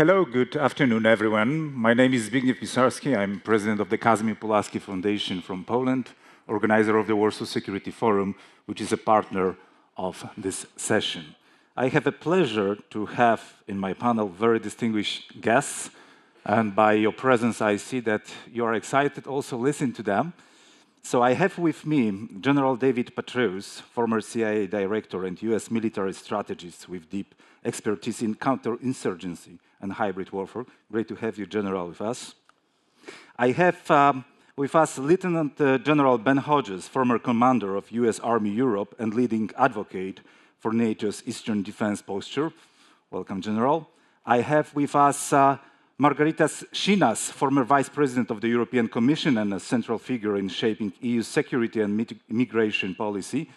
Hello, good afternoon, everyone. My name is Zbigniew Pisarski. I'm president of the Casimir Pulaski Foundation from Poland, organizer of the Warsaw Security Forum, which is a partner of this session. I have a pleasure to have in my panel very distinguished guests, and by your presence, I see that you are excited also listen to them. So I have with me General David Petraeus, former CIA director and US military strategist with deep expertise in counterinsurgency and hybrid warfare. Great to have you, General, with us. I have with us Lieutenant General Ben Hodges, former commander of US Army Europe and leading advocate for NATO's Eastern Defense Posture. Welcome, General. I have with us Margaritis Schinas, former Vice President of the European Commission and a central figure in shaping EU security and immigration policy.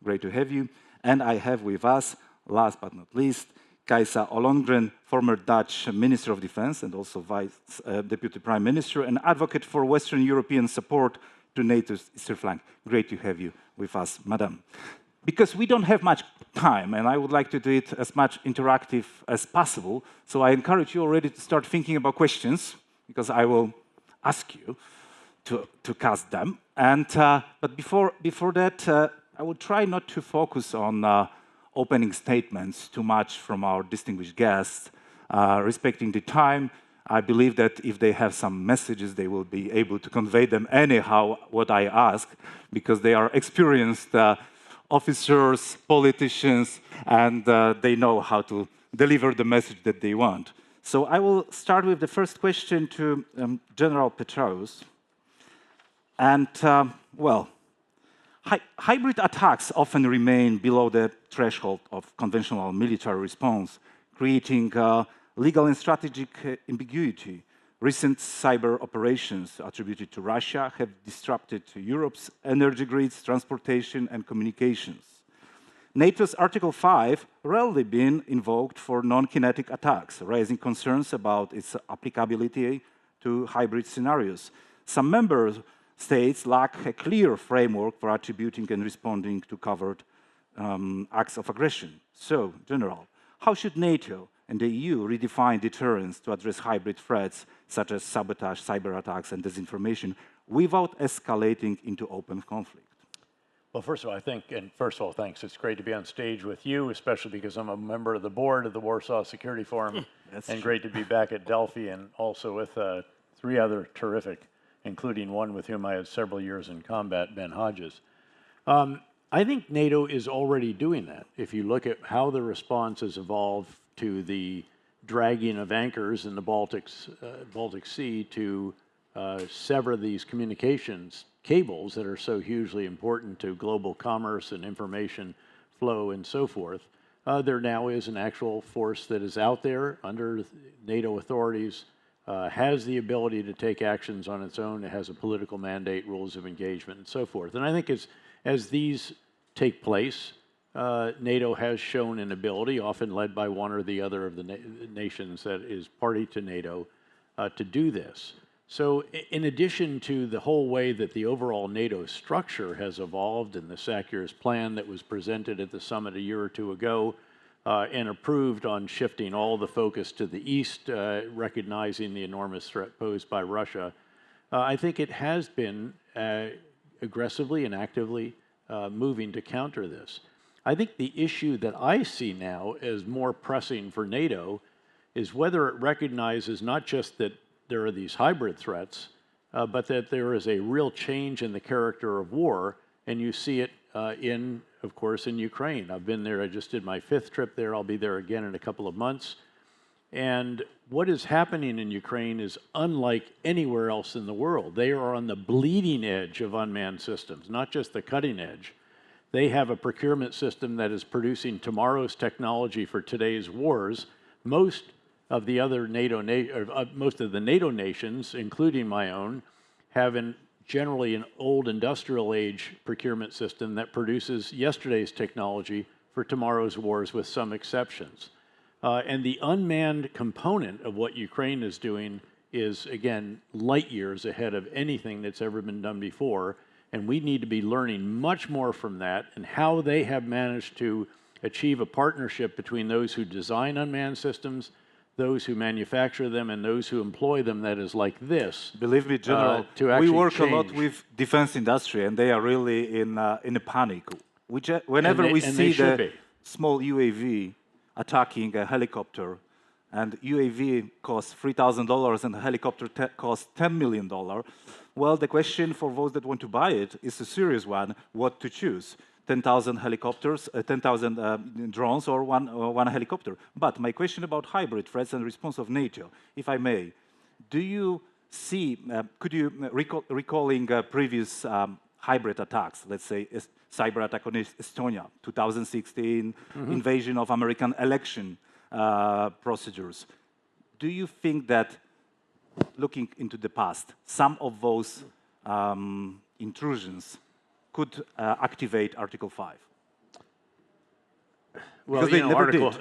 Great to have you. And I have with us, last but not least, Kajsa Ollongren, former Dutch Minister of Defense and also Deputy Prime Minister and advocate for Western European support to NATO's eastern flank. Great to have you with us, Madam. Because we don't have much time, and I would like to do it as much interactive as possible, so I encourage you already to start thinking about questions, because I will ask you to cast them. And but before that, I will try not to focus on opening statements too much from our distinguished guests, respecting the time. I believe that if they have some messages, they will be able to convey them anyhow what I ask, because they are experienced officers, politicians, and they know how to deliver the message that they want. So I will start with the first question to General Petraeus. And, well, hybrid attacks often remain below the threshold of conventional military response, creating legal and strategic ambiguity. Recent cyber operations attributed to Russia have disrupted Europe's energy grids, transportation, and communications. NATO's Article 5 rarely been invoked for non-kinetic attacks, raising concerns about its applicability to hybrid scenarios. Some member states lack a clear framework for attributing and responding to covert acts of aggression. So, General, how should NATO and the EU redefine deterrence to address hybrid threats such as sabotage, cyber attacks, and disinformation without escalating into open conflict? Well, first of all, thanks. It's great to be on stage with you, especially because I'm a member of the board of the Warsaw Security Forum, and great to be back at Delphi, and also with 3 other terrific, including one with whom I had several years in combat, Ben Hodges. I think NATO is already doing that. If you look at how the response has evolved to the dragging of anchors in the Baltic Sea to sever these communications cables that are so hugely important to global commerce and information flow and so forth, there now is an actual force that is out there under NATO authorities, has the ability to take actions on its own. It has a political mandate, rules of engagement, and so forth. And I think as these take place, NATO has shown an ability, often led by one or the other of the nations that is party to NATO, to do this. So in addition to the whole way that the overall NATO structure has evolved and the SACEUR's plan that was presented at the summit a year or 2 ago and approved on shifting all the focus to the east, recognizing the enormous threat posed by Russia, I think it has been aggressively and actively moving to counter this. I think the issue that I see now as more pressing for NATO is whether it recognizes not just that there are these hybrid threats, but that there is a real change in the character of war, and you see it of course, in Ukraine. I've been there, I just did my 5th trip there, I'll be there again in a couple of months. And what is happening in Ukraine is unlike anywhere else in the world. They are on the bleeding edge of unmanned systems, not just the cutting edge. They have a procurement system that is producing tomorrow's technology for today's wars. Most of the NATO nations, including my own, have generally an old industrial age procurement system that produces yesterday's technology for tomorrow's wars, with some exceptions. And the unmanned component of what Ukraine is doing is, again, light years ahead of anything that's ever been done before. And we need to be learning much more from that and how they have managed to achieve a partnership between those who design unmanned systems, those who manufacture them and those who employ them, that is like this. Believe me, General, we work a lot with defense industry, and they are really in a panic. Whenever we see the small UAV attacking a helicopter, and UAV costs $3,000 and a helicopter costs $10 million, well, the question for those that want to buy it is a serious one, what to choose. 10,000 helicopters, 10,000 drones, or one helicopter. But my question about hybrid threats and response of NATO, if I may, do you see, could you, recalling previous hybrid attacks, let's say cyber attack on Estonia, 2016, invasion of American election procedures, do you think that, looking into the past, some of those intrusions could activate Article 5? Well, because they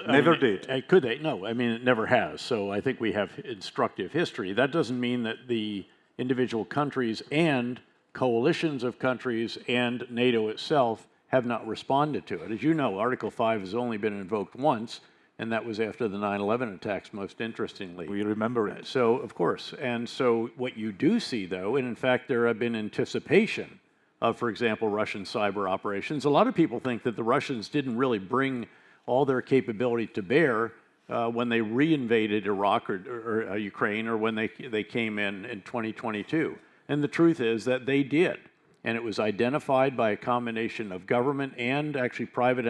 never did. Could they? No, I mean, it never has. So I think we have instructive history. That doesn't mean that the individual countries and coalitions of countries and NATO itself have not responded to it. As you know, Article 5 has only been invoked once, and that was after the 9/11 attacks, most interestingly. We remember it. So, of course. And so what you do see, though, and in fact there have been anticipation of, for example, Russian cyber operations. A lot of people think that the Russians didn't really bring all their capability to bear when they reinvaded Iraq or Ukraine, or when they came in 2022. And the truth is that they did. And it was identified by a combination of government and actually private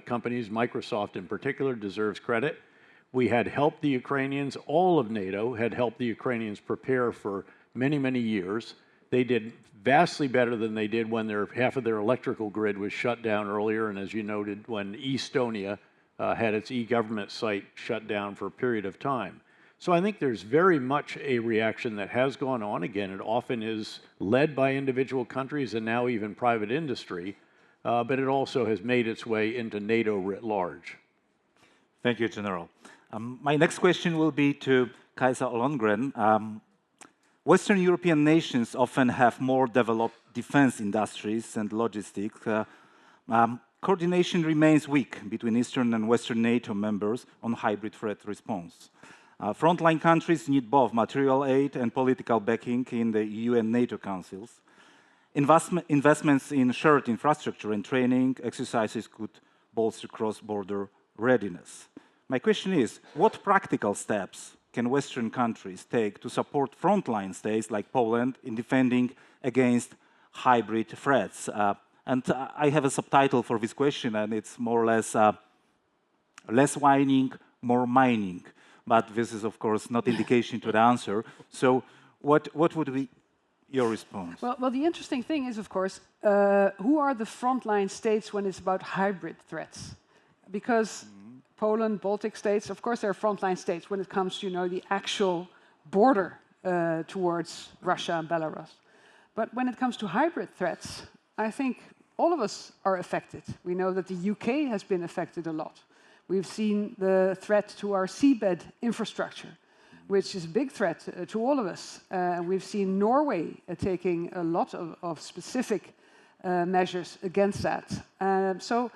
companies. Microsoft in particular deserves credit. We had helped the Ukrainians, all of NATO had helped the Ukrainians prepare for many, many years. They did vastly better than they did when half of their electrical grid was shut down earlier, and as you noted, when Estonia had its e-government site shut down for a period of time. So I think there's very much a reaction that has gone on. Again, it often is led by individual countries and now even private industry, but it also has made its way into NATO writ large. Thank you, General. My next question will be to Kajsa Ollongren. Western European nations often have more developed defense industries and logistics. Coordination remains weak between Eastern and Western NATO members on hybrid threat response. Frontline countries need both material aid and political backing in the EU and NATO councils. Investments in shared infrastructure and training exercises could bolster cross-border readiness. My question is, what practical steps can Western countries take to support frontline states like Poland in defending against hybrid threats? And I have a subtitle for this question, and it's more or less less whining, more mining. But this is, of course, not indication to the answer. So what would be your response? Well, the interesting thing is, of course, who are the frontline states when it's about hybrid threats? Because Poland, Baltic states, of course, they're frontline states when it comes to, the actual border towards Russia and Belarus. But when it comes to hybrid threats, I think all of us are affected. We know that the UK has been affected a lot. We've seen the threat to our seabed infrastructure, which is a big threat to all of us. We've seen Norway taking a lot of specific measures against that. So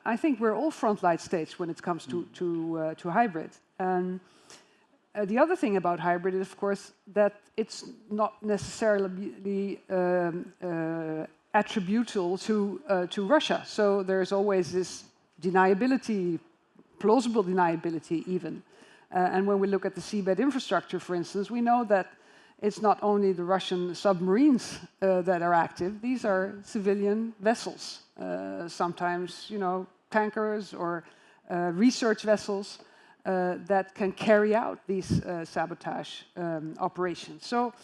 I think we're all frontline states when it comes to hybrid. The other thing about hybrid is, of course, that it's not necessarily attributable to Russia. So there's always this deniability, plausible deniability even. And when we look at the seabed infrastructure, for instance, we know that it's not only the Russian submarines that are active. These are civilian vessels, sometimes, tankers or research vessels that can carry out these sabotage operations. So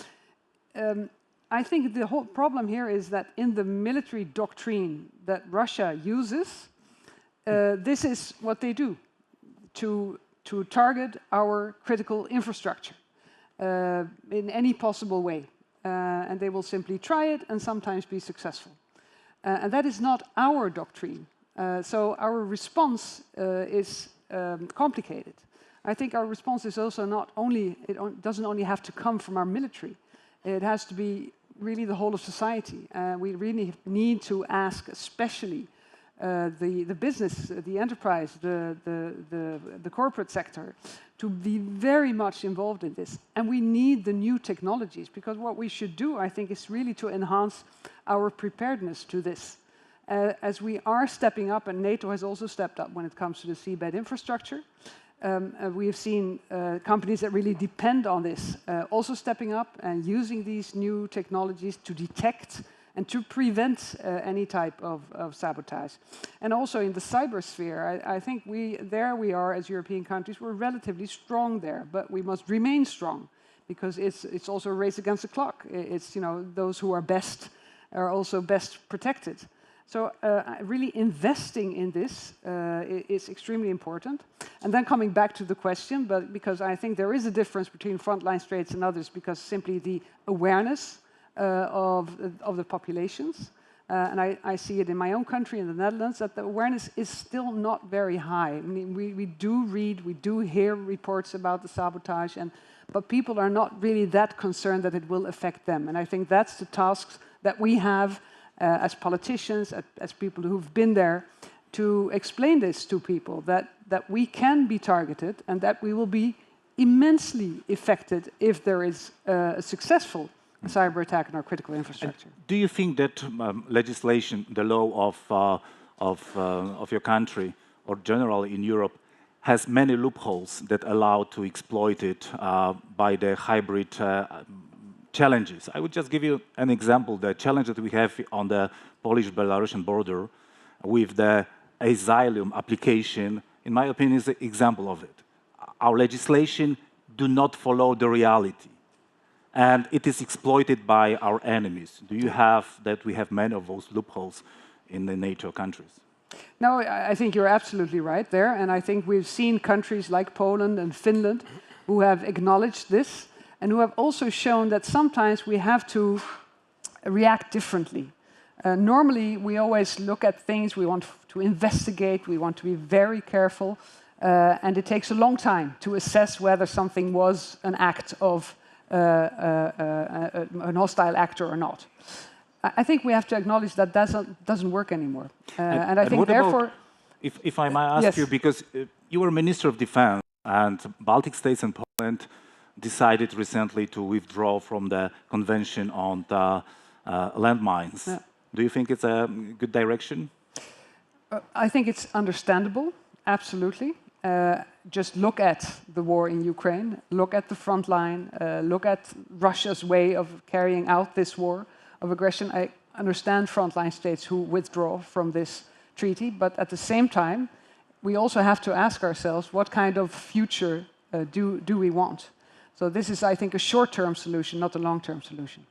I think the whole problem here is that in the military doctrine that Russia uses, this is what they do, to target our critical infrastructure in any possible way. And they will simply try it and sometimes be successful. And that is not our doctrine. So our response is complicated. I think our response is also not only, doesn't only have to come from our military. It has to be really the whole of society. We really need to ask, especially the business, the enterprise, the corporate sector, to be very much involved in this. And we need the new technologies, because what we should do, I think, is really to enhance our preparedness to this. As we are stepping up, and NATO has also stepped up when it comes to the seabed infrastructure. We have seen companies that really depend on this also stepping up and using these new technologies to detect and to prevent any type of sabotage. And also in the cybersphere, I think we are, as European countries, we're relatively strong there, but we must remain strong, because it's also a race against the clock. It's, you know, those who are best are also best protected. So really investing in this is extremely important. And then coming back to the question, but because I think there is a difference between frontline states and others, because simply the awareness of the populations, and I see it in my own country, in the Netherlands, that the awareness is still not very high. I mean, we do read, we do hear reports about the sabotage, but people are not really that concerned that it will affect them. And I think that's the tasks that we have as politicians, as people who've been there, to explain this to people, that we can be targeted and that we will be immensely affected if there is a successful cyber attack on our critical infrastructure. And do you think that legislation, the law of your country, or generally in Europe, has many loopholes that allow to exploit it by the hybrid challenges? I would just give you an example. The challenge that we have on the Polish-Belarusian border with the asylum application, in my opinion, is an example of it. Our legislation do not follow the reality, and it is exploited by our enemies. Do you have that? We have many of those loopholes in the NATO countries. No, I think you're absolutely right there, and I think we've seen countries like Poland and Finland who have acknowledged this, and who have also shown that sometimes we have to react differently. Normally, we always look at things, we want to investigate, we want to be very careful, and it takes a long time to assess whether something was an act of an hostile actor or not. I think we have to acknowledge that doesn't work anymore. And I think therefore... If I might ask you, because you were Minister of Defense, and Baltic states and Poland decided recently to withdraw from the Convention on the landmines. Yeah. Do you think it's a good direction? I think it's understandable, absolutely. Just look at the war in Ukraine, look at the front line, look at Russia's way of carrying out this war of aggression. I understand frontline states who withdraw from this treaty, but at the same time, we also have to ask ourselves, what kind of future do we want? So this is, I think, a short-term solution, not a long-term solution.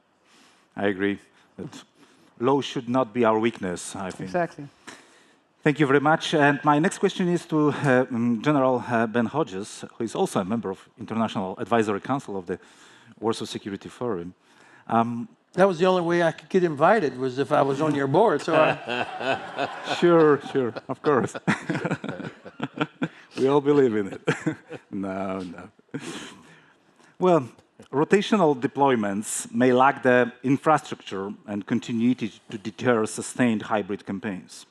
I agree. That law should not be our weakness, I think. Exactly. Thank you very much. And my next question is to General Ben Hodges, who is also a member of International Advisory Council of the Warsaw Security Forum. That was the only way I could get invited, was if I was on your board. So Sure, of course. We all believe in it. No. Well, rotational deployments may lack the infrastructure and continuity to deter sustained hybrid campaigns.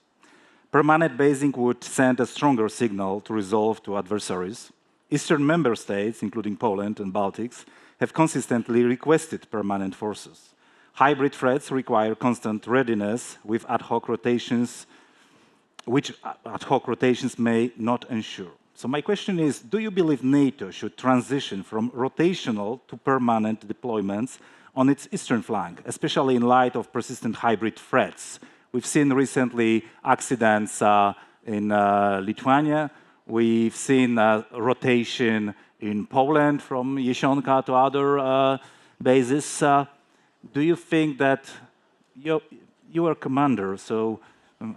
Permanent basing would send a stronger signal to resolve to adversaries. Eastern member states, including Poland and Baltics, have consistently requested permanent forces. Hybrid threats require constant readiness with ad hoc rotations, which ad hoc rotations may not ensure. So my question is, do you believe NATO should transition from rotational to permanent deployments on its eastern flank, especially in light of persistent hybrid threats? We've seen recently accidents in Lithuania. We've seen rotation in Poland from Jesionka to other bases. Do you think that you are commander, so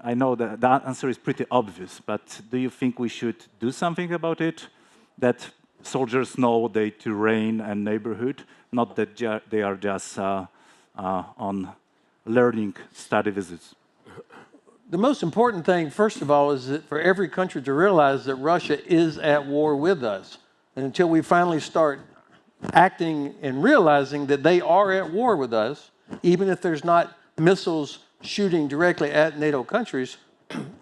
I know that the answer is pretty obvious, but do you think we should do something about it? That soldiers know the terrain and neighborhood, not that they are just on learning study visits? the most important thing, first of all, is that for every country to realize that Russia is at war with us. And until we finally start acting and realizing that they are at war with us, even if there's not missiles shooting directly at NATO countries,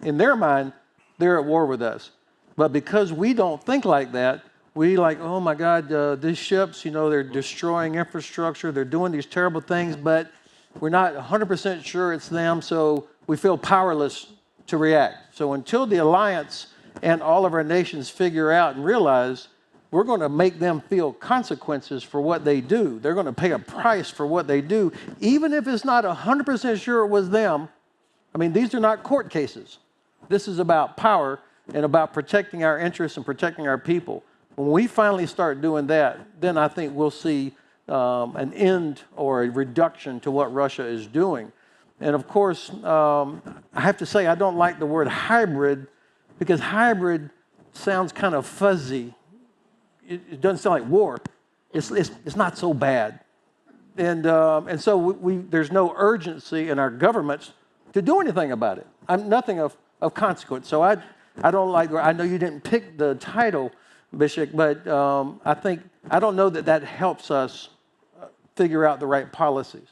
in their mind, they're at war with us. But because we don't think like that, we like, oh my God, these ships, they're destroying infrastructure, they're doing these terrible things, but we're not 100% sure it's them, so we feel powerless to react. So until the alliance and all of our nations figure out and realize we're going to make them feel consequences for what they do, they're going to pay a price for what they do, even if it's not 100% sure it was them. I mean, these are not court cases. This is about power and about protecting our interests and protecting our people. When we finally start doing that, then I think we'll see an end or a reduction to what Russia is doing. And of course, I have to say I don't like the word hybrid because hybrid sounds kind of fuzzy. It doesn't sound like war. It's not so bad. And so there's no urgency in our governments to do anything about it. Nothing of consequence. So I don't like, I know you didn't pick the title, Bishop, but I don't know that helps us figure out the right policies.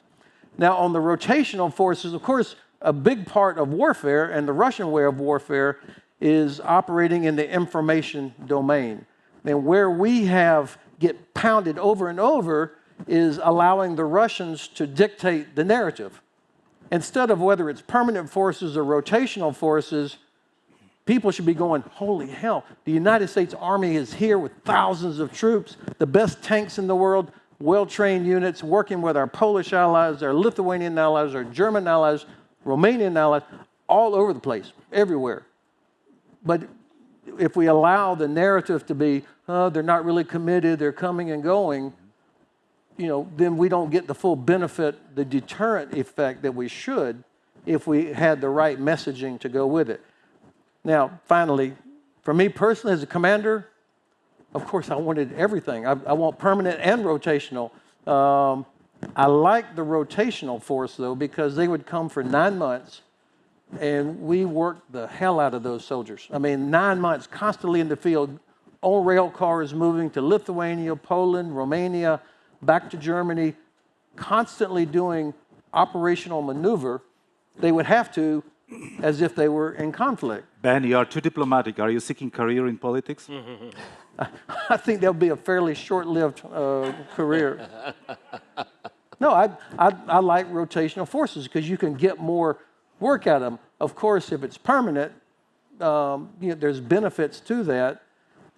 Now, on the rotational forces, of course, a big part of warfare and the Russian way of warfare is operating in the information domain. And where we get pounded over and over is allowing the Russians to dictate the narrative. Instead of whether it's permanent forces or rotational forces, people should be going, holy hell, the United States Army is here with thousands of troops, the best tanks in the world, well-trained units, working with our Polish allies, our Lithuanian allies, our German allies, Romanian allies, all over the place, everywhere. But if we allow the narrative to be, they're not really committed, they're coming and going, then we don't get the full benefit, the deterrent effect that we should if we had the right messaging to go with it. Now, finally, for me personally as a commander, of course I wanted everything. I want permanent and rotational. I like the rotational force, though, because they would come for 9 months, and we worked the hell out of those soldiers. I mean, 9 months constantly in the field, on rail cars moving to Lithuania, Poland, Romania, back to Germany, constantly doing operational maneuver. They would have to, as if they were in conflict. Ben, you are too diplomatic. Are you seeking career in politics? I think that would be a fairly short-lived career. No, I like rotational forces because you can get more work out of them. Of course, if it's permanent, there's benefits to that.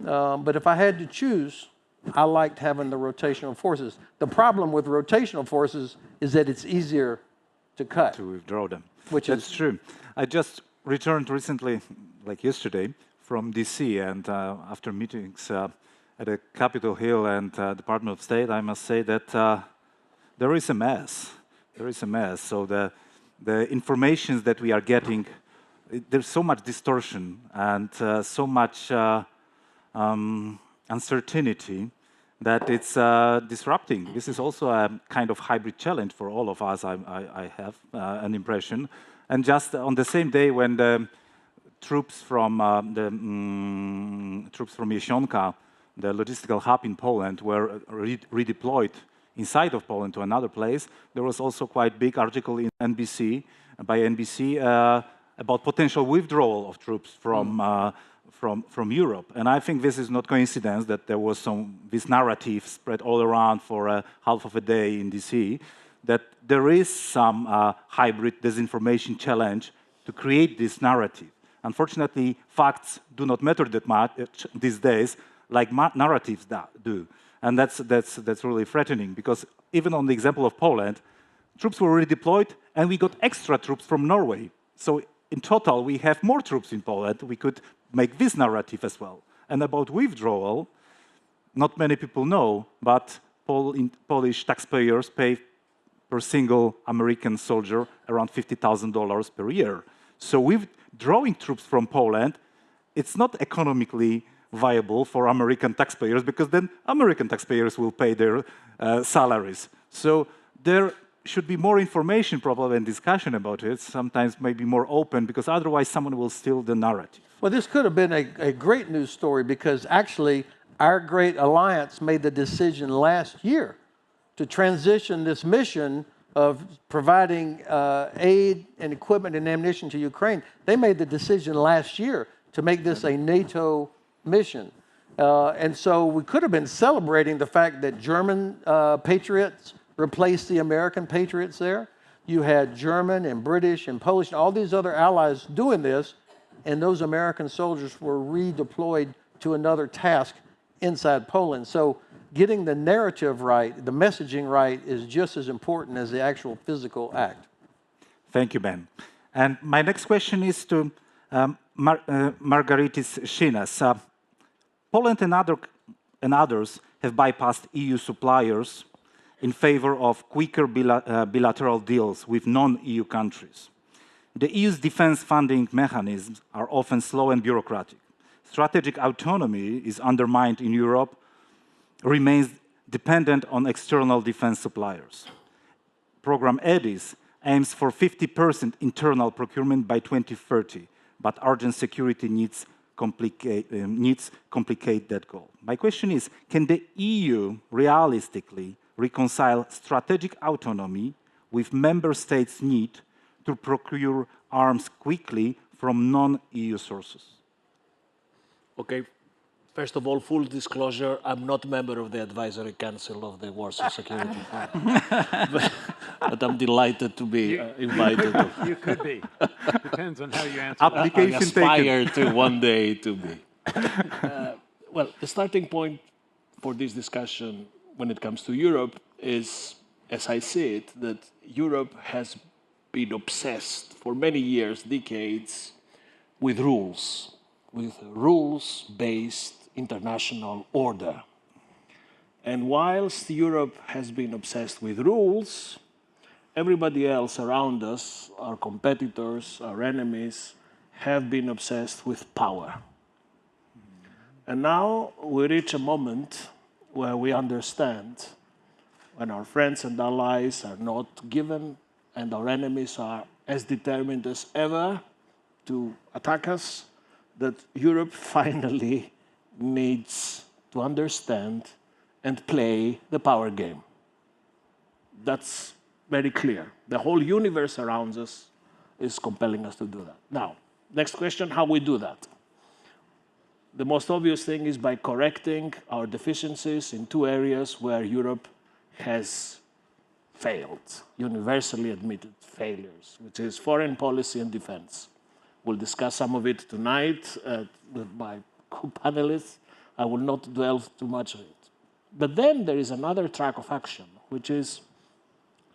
But if I had to choose, I liked having the rotational forces. The problem with rotational forces is that it's easier to cut. To withdraw them. That's true. I just returned recently, like yesterday, from DC, and after meetings at the Capitol Hill and Department of State, I must say that there is a mess. There is a mess. So the information that we are getting, there's so much distortion and so much uncertainty that it's disrupting. This is also a kind of hybrid challenge for all of us, I have an impression. And just on the same day when the troops from Jesionka, the logistical hub in Poland, were redeployed inside of Poland to another place, there was also quite big article in by NBC about potential withdrawal of troops from Europe. And I think this is not coincidence that there was this narrative spread all around for half of a day in DC, that there is some hybrid disinformation challenge to create this narrative. Unfortunately, facts do not matter that much these days, like narratives do. And that's really threatening, because even on the example of Poland, troops were redeployed, and we got extra troops from Norway. So in total, we have more troops in Poland. We could make this narrative as well. And about withdrawal, not many people know, but Polish taxpayers pay per single American soldier around $50,000 per year. So withdrawing troops from Poland, it's not economically viable for American taxpayers, because then American taxpayers will pay their salaries. So there should be more information probably and discussion about it, sometimes maybe more open, because otherwise someone will steal the narrative. Well, this could have been a great news story, because actually our great alliance made the decision last year to transition this mission of providing aid and equipment and ammunition to Ukraine. They made the decision last year to make this a NATO mission. And so we could have been celebrating the fact that German patriots replaced the American patriots there. You had German and British and Polish and all these other allies doing this, and those American soldiers were redeployed to another task inside Poland. So getting the narrative right, the messaging right, is just as important as the actual physical act. Thank you, Ben. And my next question is to Margaritis Schinas. Poland and others have bypassed EU suppliers in favor of quicker bilateral deals with non-EU countries. The EU's defense funding mechanisms are often slow and bureaucratic. Strategic autonomy is undermined in Europe, remains dependent on external defense suppliers. Program EDIS aims for 50% internal procurement by 2030, but urgent security needs complicate that goal. My question is, can the EU realistically reconcile strategic autonomy with member states' need to procure arms quickly from non-EU sources? Okay. First of all, full disclosure, I'm not a member of the Advisory Council of the Warsaw Security Forum. but I'm delighted to be invited. You could be. Depends on how you answer. Application I aspire to one day to be. Well, the starting point for this discussion when it comes to Europe is, as I see it, that Europe has been obsessed for many years, decades, with rules-based international order. And whilst Europe has been obsessed with rules, everybody else around us, our competitors, our enemies, have been obsessed with power. And now we reach a moment where we understand when our friends and allies are not given and our enemies are as determined as ever to attack us, that Europe finally needs to understand and play the power game. That's very clear. The whole universe around us is compelling us to do that. Now, next question, how we do that? The most obvious thing is by correcting our deficiencies in two areas where Europe has failed, universally admitted failures, which is foreign policy and defense. We'll discuss some of it tonight with my co-panelists. I will not dwell too much on it. But then there is another track of action, which is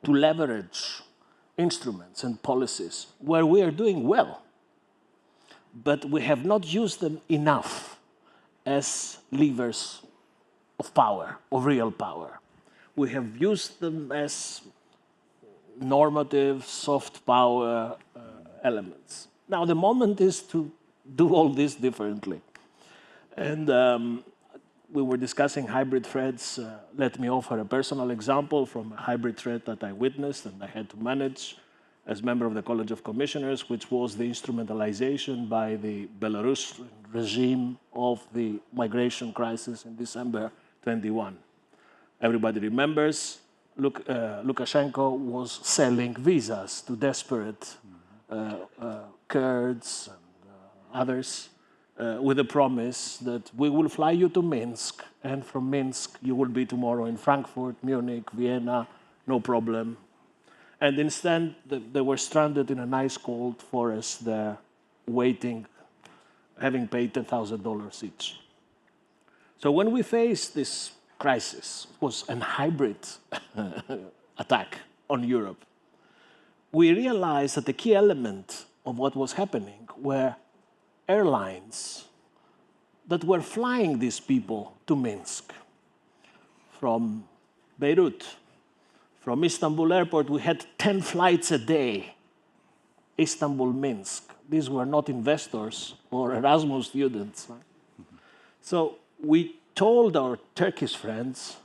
to leverage instruments and policies where we are doing well, but we have not used them enough as levers of power, of real power. We have used them as normative, soft power elements. Now, the moment is to do all this differently. And we were discussing hybrid threats. Let me offer a personal example from a hybrid threat that I witnessed and I had to manage as member of the College of Commissioners, which was the instrumentalization by the Belarus regime of the migration crisis in December 21. Everybody remembers Lukashenko was selling visas to desperate Kurds and others with the promise that we will fly you to Minsk, and from Minsk you will be tomorrow in Frankfurt, Munich, Vienna, no problem. And instead, they were stranded in an ice-cold forest there, waiting, having paid $10,000 each. So when we faced this crisis, it was a hybrid attack on Europe, we realized that the key element of what was happening were airlines that were flying these people to Minsk. From Beirut, from Istanbul airport, we had 10 flights a day, Istanbul-Minsk. These were not investors or Erasmus students. Right? So we told our Turkish friends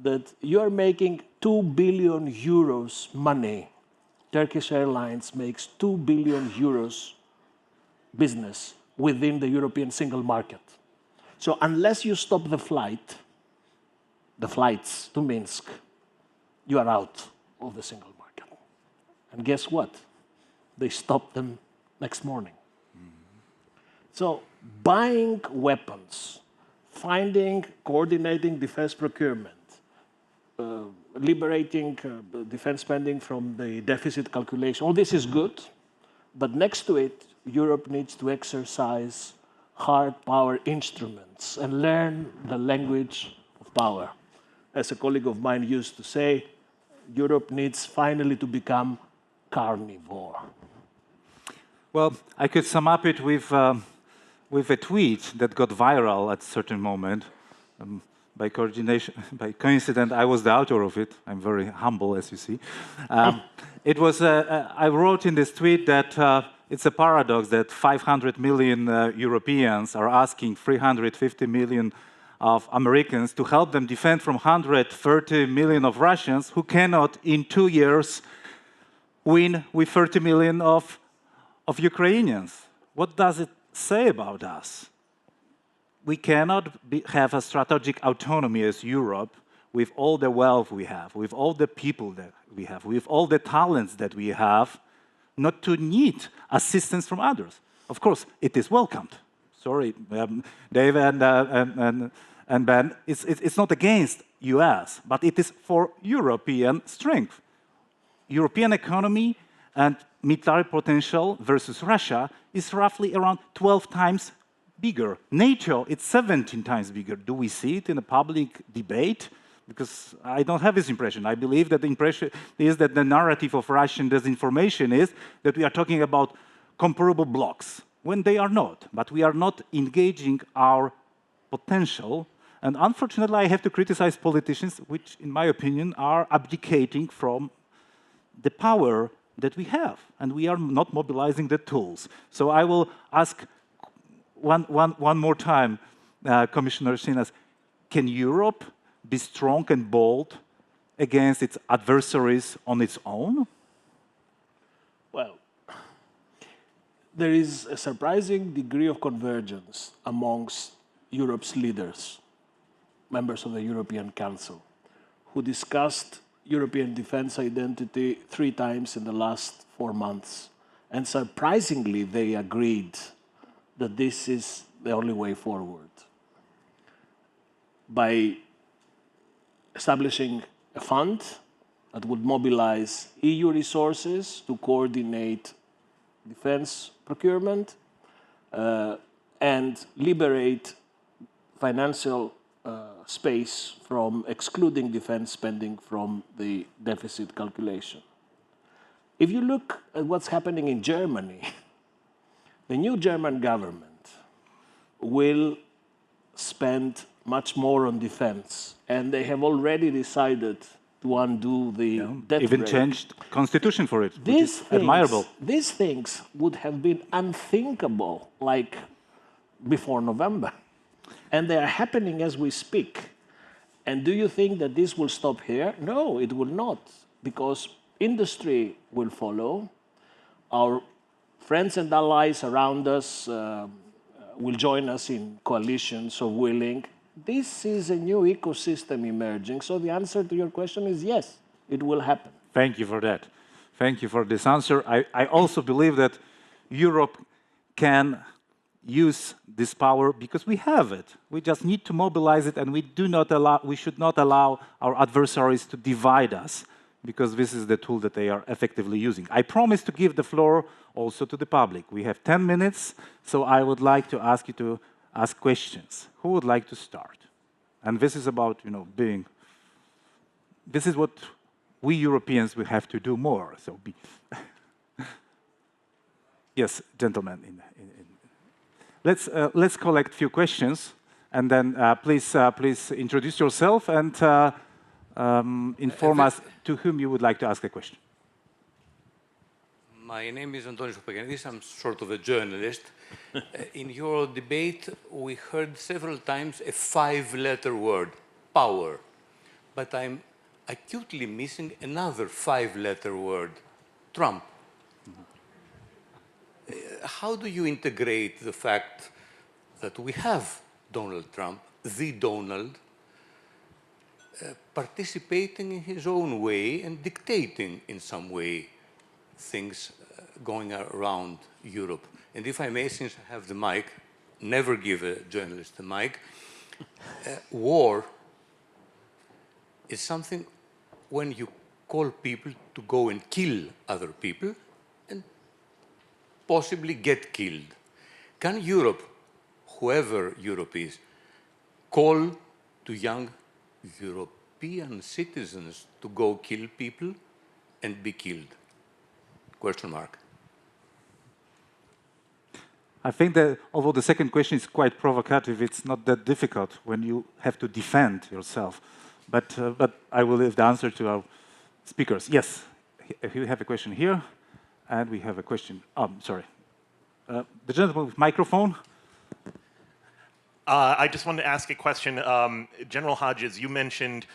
that you are making 2 billion euros money. Turkish Airlines makes 2 billion euros business within the European single market. So unless you stop the flights to Minsk, you are out of the single market. And guess what? They stopped them next morning. So buying weapons finding, coordinating defense procurement, liberating defense spending from the deficit calculation. All this is good, but next to it, Europe needs to exercise hard power instruments and learn the language of power. As a colleague of mine used to say, Europe needs finally to become carnivore. Well, I could sum up it with a tweet that got viral at a certain moment. By coincidence, I was the author of it. I'm very humble, as you see. It was. I wrote in this tweet that it's a paradox that 500 million Europeans are asking 350 million of Americans to help them defend from 130 million of Russians who cannot, in 2 years, win with 30 million of Ukrainians. What does it say about us? We cannot have a strategic autonomy as Europe with all the wealth we have, with all the people that we have, with all the talents that we have, not to need assistance from others. Of course, it is welcomed. Sorry, Dave and Ben, it's not against US, but it is for European strength. European economy and military potential versus Russia is roughly around 12 times bigger. NATO, it's 17 times bigger. Do we see it in a public debate? Because I don't have this impression. I believe that the impression is that the narrative of Russian disinformation is that we are talking about comparable blocks, when they are not. But we are not engaging our potential. And unfortunately, I have to criticize politicians, which, in my opinion, are abdicating from the power that we have. And we are not mobilizing the tools. So I will ask one more time, Commissioner Schinas, can Europe be strong and bold against its adversaries on its own? Well, there is a surprising degree of convergence amongst Europe's leaders, members of the European Council, who discussed European defense identity 3 times in the last 4 months. And surprisingly, they agreed that this is the only way forward. By establishing a fund that would mobilize EU resources to coordinate defense procurement and liberate financial space from excluding defense spending from the deficit calculation. If you look at what's happening in Germany, the new German government will spend much more on defense, and they have already decided to undo the debt even rate. changed constitution for it, which is admirable. These things would have been unthinkable like before November. And they are happening as we speak. And do you think that this will stop here? No, it will not, because industry will follow. Our friends and allies around us will join us in coalitions of willing. This is a new ecosystem emerging. So the answer to your question is yes, it will happen. Thank you for that. Thank you for this answer. I also believe that Europe can use this power because we have it. We just need to mobilize it, and we should not allow our adversaries to divide us, because this is the tool that they are effectively using. I promise to give the floor also to the public. We have 10 minutes, so I would like to ask you to ask questions. Who would like to start? And this is about, this is what we Europeans will have to do more. So yes, gentlemen. Let's collect a few questions, and then please introduce yourself and inform us to whom you would like to ask a question. My name is Antonis Papagiannidis. I'm sort of a journalist. In your debate, we heard several times a 5-letter word, power. But I'm acutely missing another 5-letter word, Trump. How do you integrate the fact that we have Donald Trump, the Donald, participating in his own way and dictating in some way things going around Europe? And if I may, since I have the mic, never give a journalist a mic, War is something when you call people to go and kill other people and possibly get killed. Can Europe, whoever Europe is, call to young European citizens to go kill people and be killed? Question mark. I think that although the second question is quite provocative, it's not that difficult when you have to defend yourself. But I will leave the answer to our speakers. Yes, we have a question here, and we have a question. Sorry. The gentleman with microphone. I just wanted to ask a question. General Hodges, you mentioned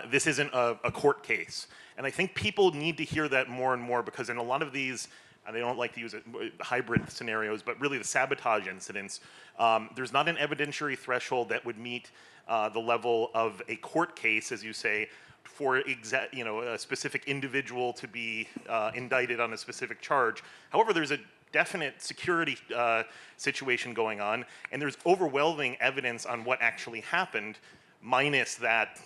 this isn't a court case. And I think people need to hear that more and more, because in a lot of these, they don't like to use it, hybrid scenarios, but really the sabotage incidents, there's not an evidentiary threshold that would meet the level of a court case, as you say, for a specific individual to be indicted on a specific charge. However, there's a definite security situation going on, and there's overwhelming evidence on what actually happened, minus that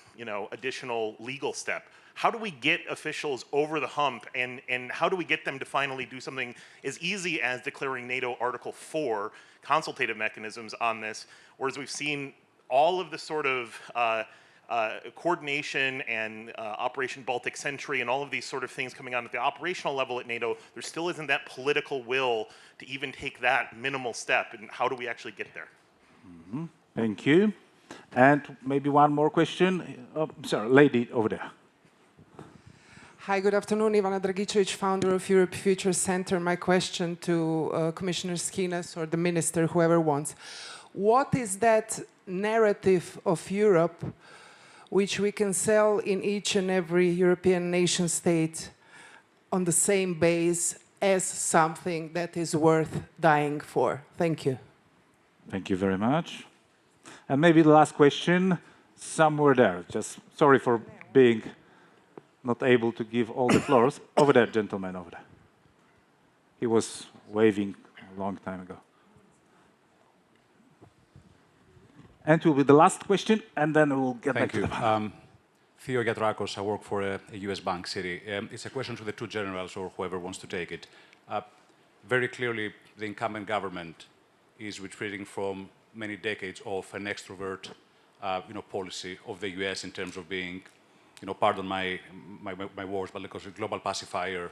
additional legal step. How do we get officials over the hump, and how do we get them to finally do something as easy as declaring NATO Article 4 consultative mechanisms on this, whereas we've seen all of the sort of coordination and Operation Baltic Sentry and all of these sort of things coming on at the operational level at NATO, there still isn't that political will to even take that minimal step, and how do we actually get there? Mm-hmm. Thank you. And maybe one more question. Sorry, lady over there. Hi, good afternoon. Ivana Dragicevic, founder of Europe Future Center. My question to Commissioner Schinas or the minister, whoever wants. What is that narrative of Europe which we can sell in each and every European nation state on the same base as something that is worth dying for? Thank you. Thank you very much. And maybe the last question, somewhere there. Just sorry for being not able to give all the floors. Over there, gentleman over there. He was waving a long time ago. And will be the last question, and then we'll get back to the panel. Theo Gatrakos, I work for a US bank city. It's a question to the two generals or whoever wants to take it. Very clearly, the incumbent government is retreating from many decades of an extrovert policy of the US in terms of being, pardon my words, but because a global pacifier,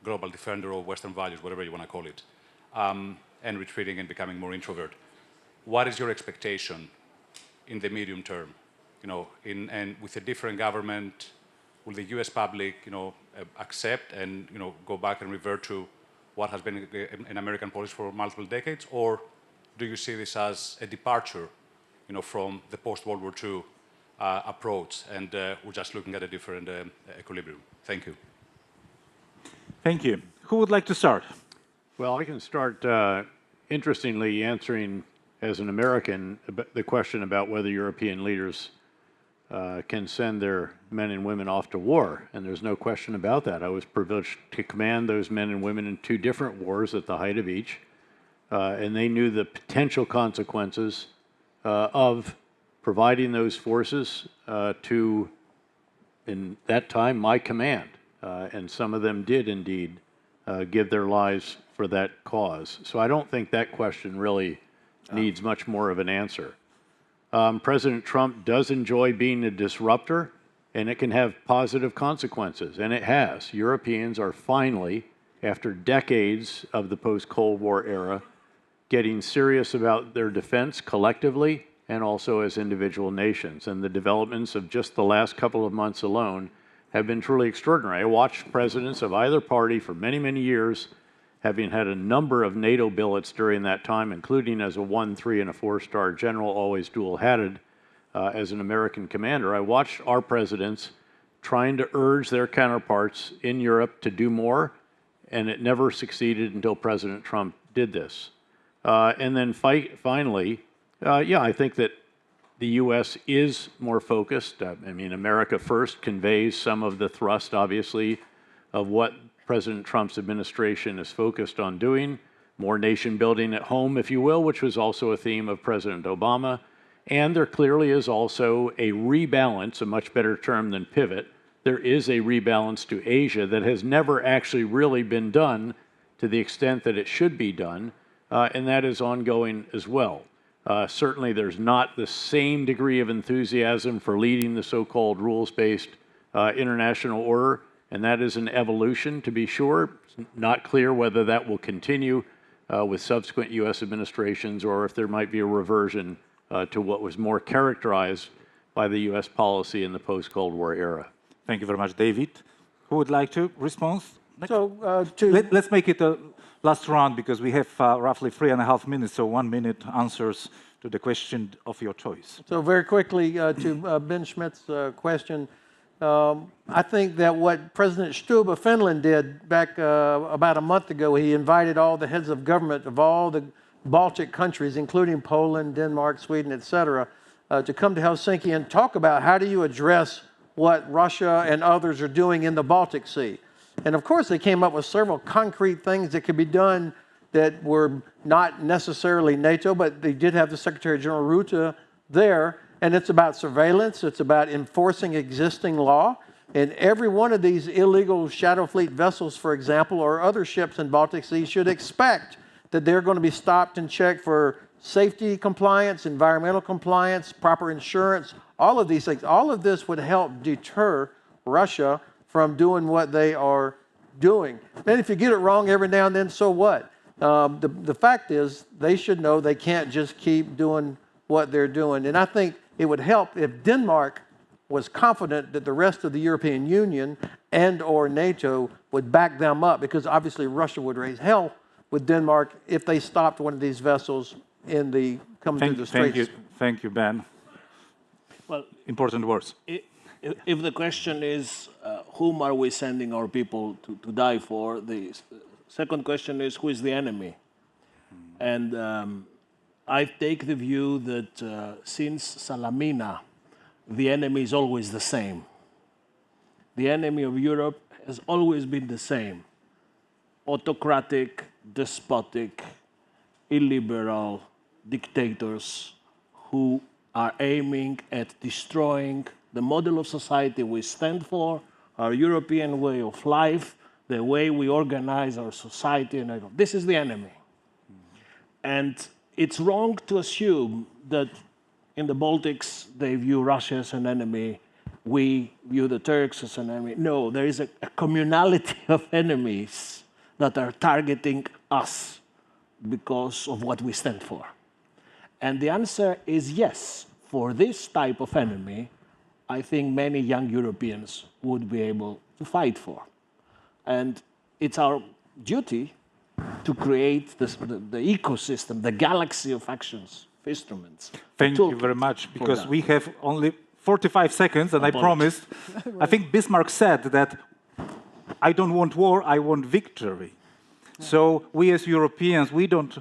global defender of Western values, whatever you want to call it, and retreating and becoming more introvert. What is your expectation in the medium term? And with a different government, will the US public, accept and, go back and revert to what has been an American policy for multiple decades? Or do you see this as a departure, from the post-World War II approach, and we're just looking at a different equilibrium? Thank you. Thank you. Who would like to start? Well, I can start, interestingly, answering as an American the question about whether European leaders can send their men and women off to war, and there's no question about that. I was privileged to command those men and women in 2 different wars at the height of each, and they knew the potential consequences of providing those forces to, in that time, my command. And some of them did indeed give their lives for that cause. So I don't think that question really needs much more of an answer. President Trump does enjoy being a disruptor, and it can have positive consequences, and it has. Europeans are finally, after decades of the post-Cold War era, getting serious about their defense collectively and also as individual nations. And the developments of just the last couple of months alone have been truly extraordinary. I watched presidents of either party for many, many years, having had a number of NATO billets during that time, including as a 1, 3, and a 4-star general, always dual-hatted as an American commander. I watched our presidents trying to urge their counterparts in Europe to do more, and it never succeeded until President Trump did this. And then finally, I think that the U.S. is more focused. I mean, America First conveys some of the thrust, obviously, of what President Trump's administration is focused on doing. More nation building at home, if you will, which was also a theme of President Obama. And there clearly is also a rebalance, a much better term than pivot. There is a rebalance to Asia that has never actually really been done to the extent that it should be done, and that is ongoing as well. Certainly there's not the same degree of enthusiasm for leading the so-called rules-based international order, and that is an evolution, to be sure. It's not clear whether that will continue with subsequent U.S. administrations or if there might be a reversion to what was more characterized by the U.S. policy in the post-Cold War era. Thank you very much, David. Who would like to respond? So, Let's make it a last round because we have roughly 3.5 minutes, so 1 minute answers to the question of your choice. So very quickly to Ben Schmidt's question, I think that what President Stubb of Finland did back about a month ago, he invited all the heads of government of all the Baltic countries, including Poland, Denmark, Sweden, etc., to come to Helsinki and talk about how do you address what Russia and others are doing in the Baltic Sea. And of course, they came up with several concrete things that could be done that were not necessarily NATO, but they did have the Secretary General Rutte there. And it's about surveillance, it's about enforcing existing law. And every one of these illegal shadow fleet vessels, for example, or other ships in Baltic Sea should expect that they're going to be stopped and checked for safety compliance, environmental compliance, proper insurance, all of these things. All of this would help deter Russia from doing what they are doing. And if you get it wrong every now and then, so what? The fact is, they should know they can't just keep doing what they're doing. And I think it would help if Denmark was confident that the rest of the European Union and or NATO would back them up, because obviously Russia would raise hell with Denmark if they stopped one of these vessels in the coming through the straits. Thank you, Ben. Well, important words. If the question is whom are we sending our people to die for, the second question is who is the enemy? And I take the view that since Salamina, the enemy is always the same. The enemy of Europe has always been the same. Autocratic, despotic, illiberal dictators who are aiming at destroying the model of society we stand for, our European way of life, the way we organize our society. And this is the enemy. And it's wrong to assume that in the Baltics they view Russia as an enemy, we view the Turks as an enemy. No, there is a communality of enemies that are targeting us because of what we stand for. And the answer is yes. For this type of enemy, I think many young Europeans would be able to fight for. And it's our duty to create the ecosystem, the galaxy of actions, of instruments. Thank you very much, because we have only 45 seconds, and I promised. I think Bismarck said that I don't want war, I want victory. So we as Europeans, we don't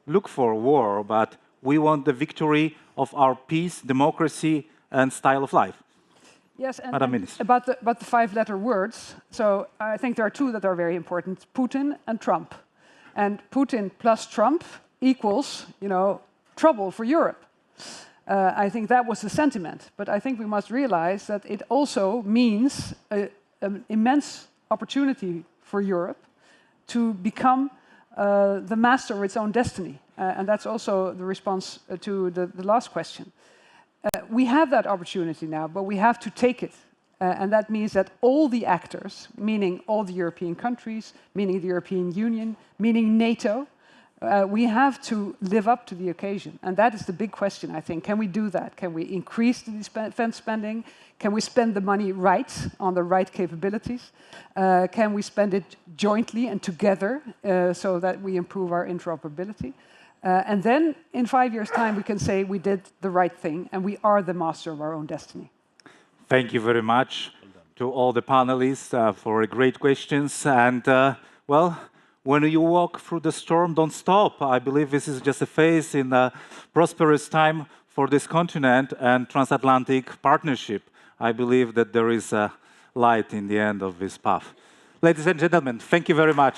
look for war, but we want the victory of our peace, democracy, and style of life. Yes, and about the five-letter words. So I think there are two that are very important: Putin and Trump. And Putin plus Trump equals, trouble for Europe. I think that was the sentiment. But I think we must realize that it also means an immense opportunity for Europe to become the master of its own destiny. And that's also the response to the last question. We have that opportunity now, but we have to take it. And that means that all the actors, meaning all the European countries, meaning the European Union, meaning NATO, we have to live up to the occasion. And that is the big question, I think. Can we do that? Can we increase the defense spending? Can we spend the money right, on the right capabilities? Can we spend it jointly and together so that we improve our interoperability? And then, in 5 years' time, we can say we did the right thing and we are the master of our own destiny. Thank you very much to all the panelists for great questions. And, well, when you walk through the storm, don't stop. I believe this is just a phase in a prosperous time for this continent and transatlantic partnership. I believe that there is a light in the end of this path. Ladies and gentlemen, thank you very much.